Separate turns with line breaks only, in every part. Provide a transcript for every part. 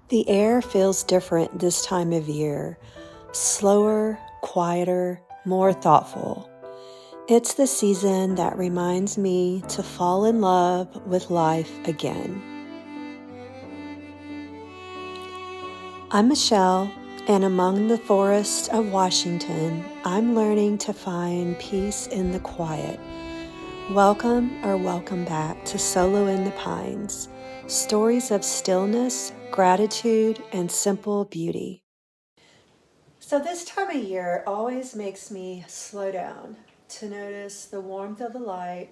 The air feels different this time of year, slower, quieter, more thoughtful. It's the season that reminds me to fall in love with life again. I'm Michelle, and among the forests of Washington, I'm learning to find peace in the quiet. Welcome back to Solo in the Pines, stories of stillness, gratitude, and simple beauty. So this time of year always makes me slow down to notice the warmth of the light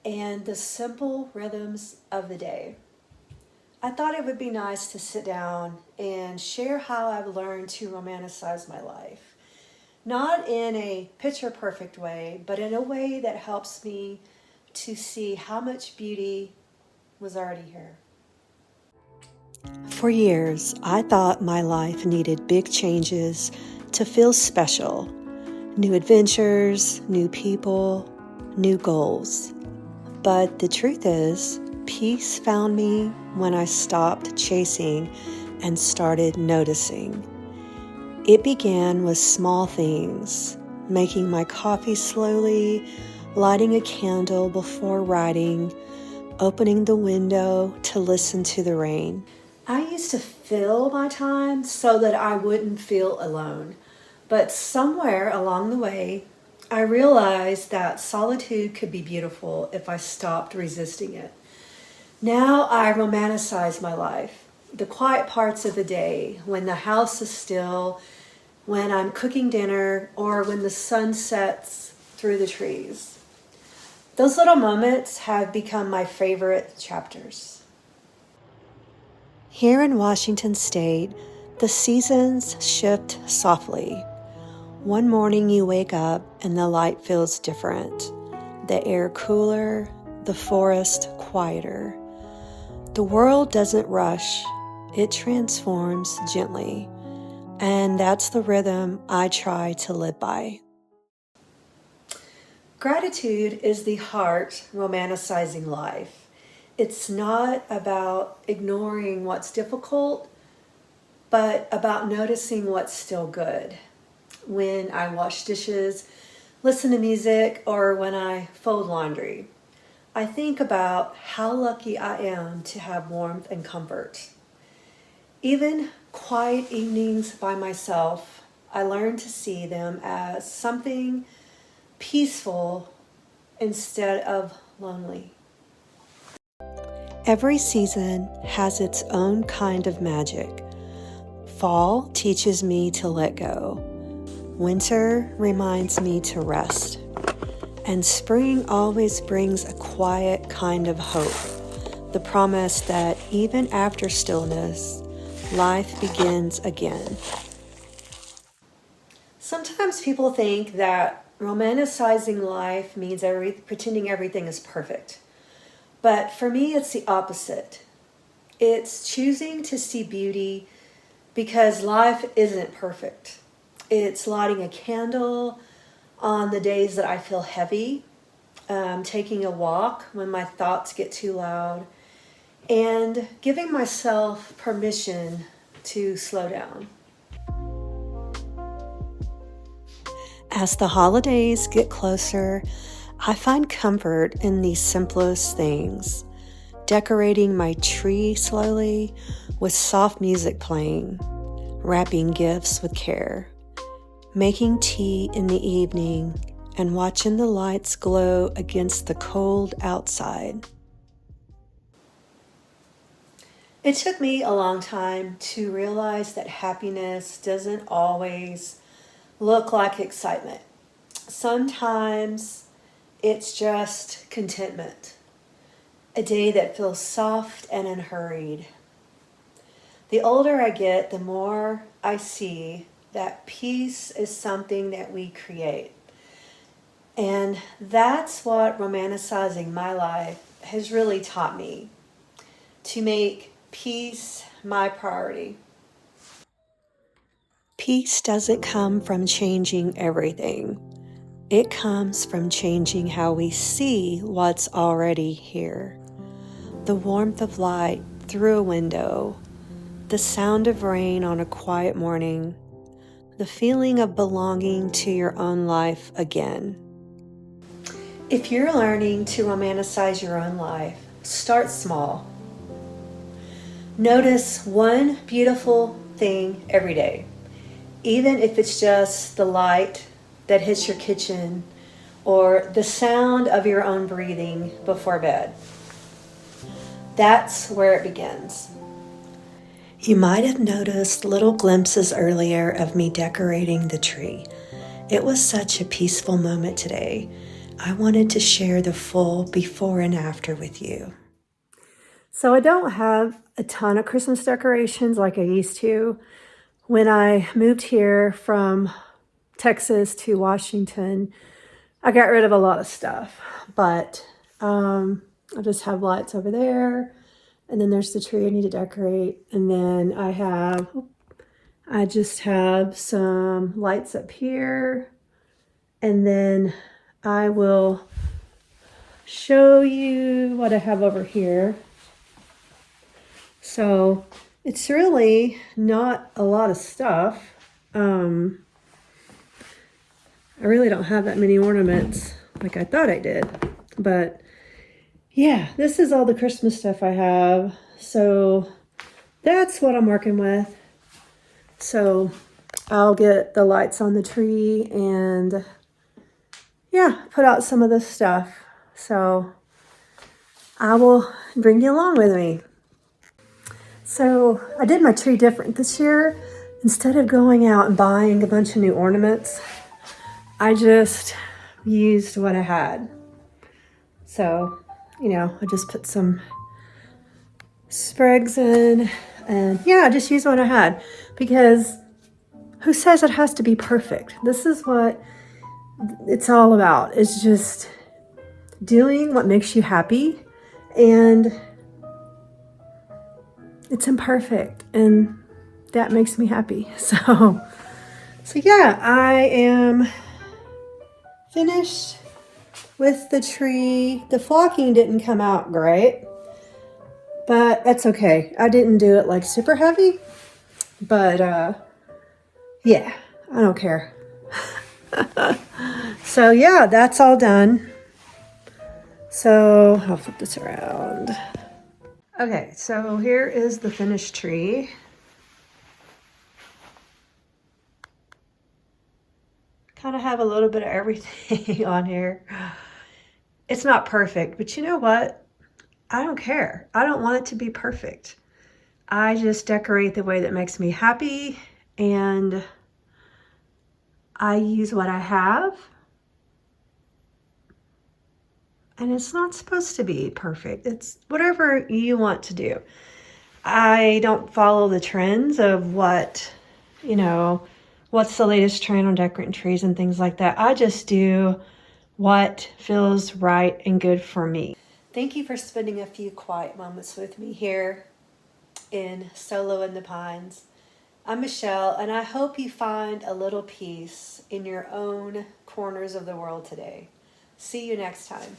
and the simple rhythms of the day. I thought it would be nice to sit down and share how I've learned to romanticize my life. Not in a picture perfect way, but in a way that helps me to see how much beauty was already here. For years, I thought my life needed big changes to feel special. New adventures, new people, new goals. But the truth is, peace found me when I stopped chasing and started noticing. It began with small things, making my coffee slowly, lighting a candle before writing, opening the window to listen to the rain. I used to fill my time so that I wouldn't feel alone. But somewhere along the way, I realized that solitude could be beautiful if I stopped resisting it. Now I romanticize my life, the quiet parts of the day, when the house is still, when I'm cooking dinner, or when the sun sets through the trees. Those little moments have become my favorite chapters. Here in Washington State, the seasons shift softly. One morning you wake up and the light feels different, the air cooler, the forest quieter. The world doesn't rush, it transforms gently, and that's the rhythm I try to live by. Gratitude is the heart romanticizing life. It's not about ignoring what's difficult, but about noticing what's still good. When I wash dishes, listen to music, or when I fold laundry, I think about how lucky I am to have warmth and comfort. Even quiet evenings by myself, I learn to see them as something peaceful instead of lonely. Every season has its own kind of magic. Fall teaches me to let go. Winter reminds me to rest. And spring always brings a quiet kind of hope, the promise that even after stillness, life begins again. Sometimes people think that romanticizing life means pretending everything is perfect. But for me, it's the opposite. It's choosing to see beauty because life isn't perfect. It's lighting a candle on the days that I feel heavy, taking a walk when my thoughts get too loud, and giving myself permission to slow down. As the holidays get closer, I find comfort in the simplest things. Decorating my tree slowly with soft music playing, wrapping gifts with care, making tea in the evening, and watching the lights glow against the cold outside. It took me a long time to realize that happiness doesn't always look like excitement. Sometimes it's just contentment, a day that feels soft and unhurried. The older I get, the more I see that peace is something that we create. And that's what romanticizing my life has really taught me, to make peace my priority. Peace doesn't come from changing everything. It comes from changing how we see what's already here. The warmth of light through a window, the sound of rain on a quiet morning, the feeling of belonging to your own life again. If you're learning to romanticize your own life, start small. Notice one beautiful thing every day, even if it's just the light that hits your kitchen or the sound of your own breathing before bed. That's where it begins. You might have noticed little glimpses earlier of me decorating the tree. It was such a peaceful moment today. I wanted to share the full before and after with you. So I don't have a ton of Christmas decorations like I used to. When I moved here from Texas to Washington, I got rid of a lot of stuff, but I just have lights over there, and then there's the tree I need to decorate, and then I just have some lights up here, and then I will show you what I have over here. So it's really not a lot of stuff. I really don't have that many ornaments like I thought I did. But yeah, this is all the Christmas stuff I have. So that's what I'm working with. So I'll get the lights on the tree and yeah, put out some of this stuff. So I will bring you along with me. So I did my tree different this year. Instead of going out and buying a bunch of new ornaments, I just used what I had. So, I just put some sprigs in and yeah, I just used what I had because who says it has to be perfect? This is what it's all about. It's just doing what makes you happy, and it's imperfect, and that makes me happy. So yeah, I am finished with the tree. The flocking didn't come out great, but that's okay. I didn't do it like super heavy, but yeah, I don't care. So yeah, that's all done. So I'll flip this around. Okay, so here is the finished tree. Kind of have a little bit of everything on here. It's not perfect, but you know what? I don't care. I don't want it to be perfect. I just decorate the way that makes me happy, and I use what I have. And it's not supposed to be perfect. It's whatever you want to do. I don't follow the trends of what's the latest trend on decorating trees and things like that. I just do what feels right and good for me. Thank you for spending a few quiet moments with me here in Solo in the Pines. I'm Michelle, and I hope you find a little peace in your own corners of the world today. See you next time.